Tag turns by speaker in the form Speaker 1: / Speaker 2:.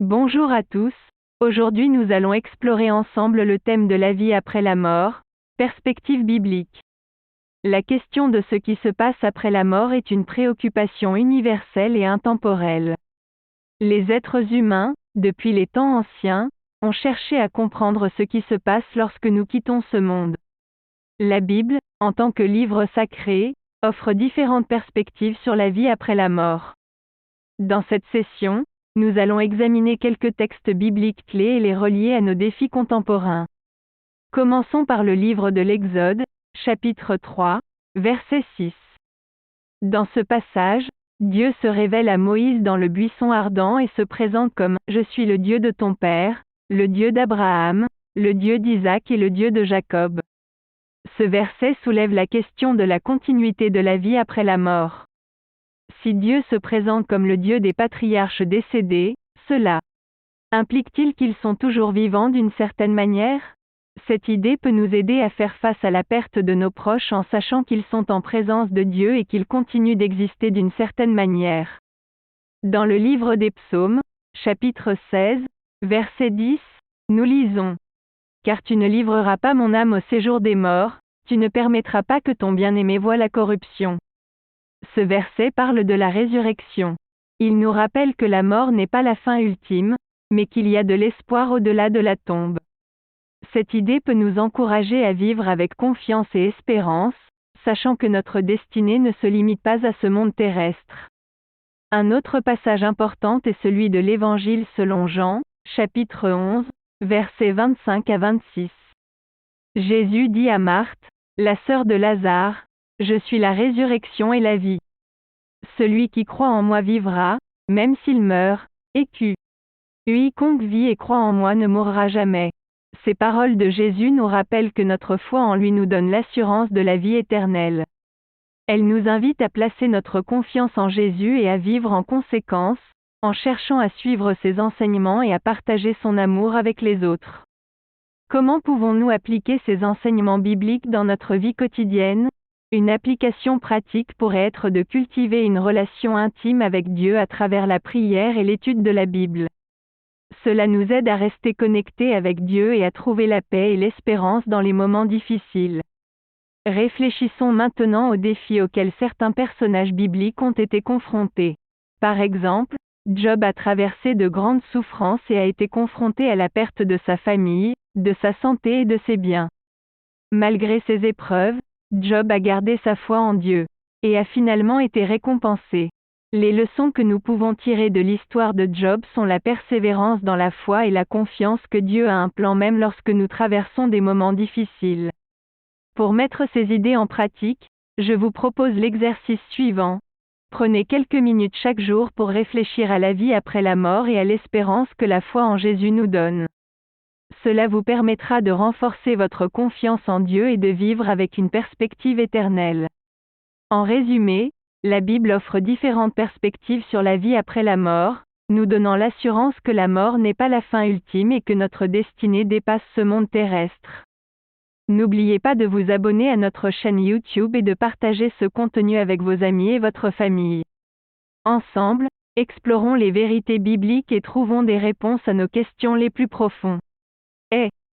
Speaker 1: Bonjour à tous, aujourd'hui nous allons explorer ensemble le thème de la vie après la mort, perspective biblique. La question de ce qui se passe après la mort est une préoccupation universelle et intemporelle. Les êtres humains, depuis les temps anciens, ont cherché à comprendre ce qui se passe lorsque nous quittons ce monde. La Bible, en tant que livre sacré, offre différentes perspectives sur la vie après la mort. Dans cette session, nous allons examiner quelques textes bibliques clés et les relier à nos défis contemporains. Commençons par le livre de l'Exode, chapitre 3, verset 6. Dans ce passage, Dieu se révèle à Moïse dans le buisson ardent et se présente comme « Je suis le Dieu de ton père, le Dieu d'Abraham, le Dieu d'Isaac et le Dieu de Jacob ». Ce verset soulève la question de la continuité de la vie après la mort. Si Dieu se présente comme le Dieu des patriarches décédés, cela implique-t-il qu'ils sont toujours vivants d'une certaine manière? Cette idée peut nous aider à faire face à la perte de nos proches en sachant qu'ils sont en présence de Dieu et qu'ils continuent d'exister d'une certaine manière. Dans le livre des Psaumes, chapitre 16, verset 10, nous lisons « Car tu ne livreras pas mon âme au séjour des morts, tu ne permettras pas que ton bien-aimé voie la corruption. » Ce verset parle de la résurrection. Il nous rappelle que la mort n'est pas la fin ultime, mais qu'il y a de l'espoir au-delà de la tombe. Cette idée peut nous encourager à vivre avec confiance et espérance, sachant que notre destinée ne se limite pas à ce monde terrestre. Un autre passage important est celui de l'Évangile selon Jean, chapitre 11, versets 25 à 26. Jésus dit à Marthe, la sœur de Lazare, « Je suis la résurrection et la vie. Celui qui croit en moi vivra, même s'il meurt, et quiconque vit et croit en moi ne mourra jamais. » Ces paroles de Jésus nous rappellent que notre foi en lui nous donne l'assurance de la vie éternelle. Elle nous invite à placer notre confiance en Jésus et à vivre en conséquence, en cherchant à suivre ses enseignements et à partager son amour avec les autres. Comment pouvons-nous appliquer ces enseignements bibliques dans notre vie quotidienne? Une application pratique pourrait être de cultiver une relation intime avec Dieu à travers la prière et l'étude de la Bible. Cela nous aide à rester connectés avec Dieu et à trouver la paix et l'espérance dans les moments difficiles. Réfléchissons maintenant aux défis auxquels certains personnages bibliques ont été confrontés. Par exemple, Job a traversé de grandes souffrances et a été confronté à la perte de sa famille, de sa santé et de ses biens. Malgré ces épreuves, Job a gardé sa foi en Dieu, et a finalement été récompensé. Les leçons que nous pouvons tirer de l'histoire de Job sont la persévérance dans la foi et la confiance que Dieu a un plan même lorsque nous traversons des moments difficiles. Pour mettre ces idées en pratique, je vous propose l'exercice suivant. Prenez quelques minutes chaque jour pour réfléchir à la vie après la mort et à l'espérance que la foi en Jésus nous donne. Cela vous permettra de renforcer votre confiance en Dieu et de vivre avec une perspective éternelle. En résumé, la Bible offre différentes perspectives sur la vie après la mort, nous donnant l'assurance que la mort n'est pas la fin ultime et que notre destinée dépasse ce monde terrestre. N'oubliez pas de vous abonner à notre chaîne YouTube et de partager ce contenu avec vos amis et votre famille. Ensemble, explorons les vérités bibliques et trouvons des réponses à nos questions les plus profondes.